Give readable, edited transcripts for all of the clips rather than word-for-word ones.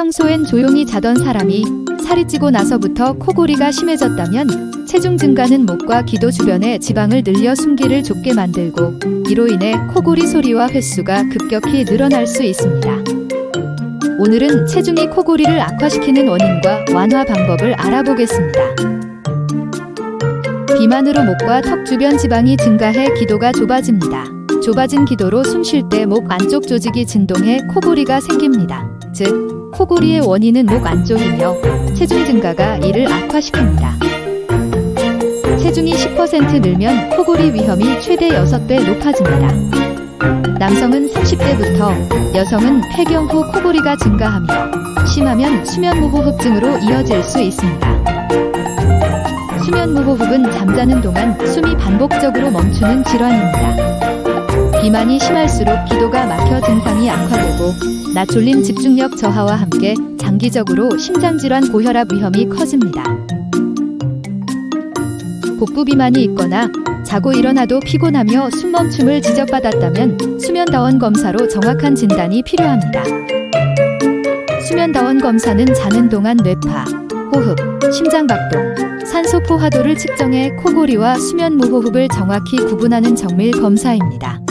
평소엔 조용히 자던 사람이 살이 찌고 나서부터 코골이가 심해졌다면 체중 증가는 목과 기도 주변의 지방을 늘려 숨기를 좁게 만들고 이로 인해 코골이 소리와 횟수가 급격히 늘어날 수 있습니다. 오늘은 체중이 코골이를 악화시키는 원인과 완화 방법을 알아보겠습니다. 비만으로 목과 턱 주변 지방이 증가해 기도가 좁아집니다. 좁아진 기도로 숨 쉴 때 목 안쪽 조직이 진동해 코골이가 생깁니다. 즉, 코골이의 원인은 목 안쪽이며 체중 증가가 이를 악화시킵니다. 체중이 10% 늘면 코골이 위험이 최대 6배 높아집니다. 남성은 30대부터, 여성은 폐경 후 코골이가 증가하며 심하면 수면무호흡증으로 이어질 수 있습니다. 수면무호흡은 잠자는 동안 숨이 반복적으로 멈추는 질환입니다. 비만이 심할수록 기도가 막혀 증상이 악화되고 낮졸림 집중력 저하와 함께 장기적으로 심장질환 고혈압 위험이 커집니다. 복부 비만이 있거나 자고 일어나도 피곤하며 숨멈춤을 지적받았다면 수면다원 검사로 정확한 진단이 필요합니다. 수면다원 검사는 자는 동안 뇌파, 호흡, 심장박동, 산소 포화도를 측정해 코골이와 수면무호흡을 정확히 구분하는 정밀 검사입니다.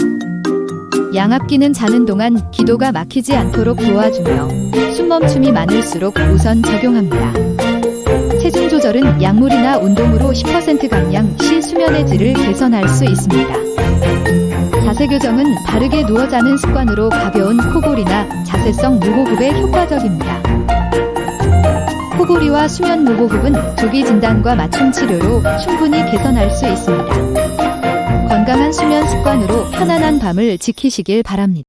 양압기는 자는 동안 기도가 막히지 않도록 도와주며 숨멈춤이 많을수록 우선 적용합니다. 체중 조절은 약물이나 운동으로 10% 감량 시 수면의 질을 개선할 수 있습니다. 자세 교정은 바르게 누워 자는 습관으로 가벼운 코골이나 자세성 무호흡에 효과적입니다. 코골이와 수면 무호흡은 조기 진단과 맞춤 치료로 충분히 개선할 수 있습니다. 건강한 수면 습관으로 편안한 밤을 지키시길 바랍니다.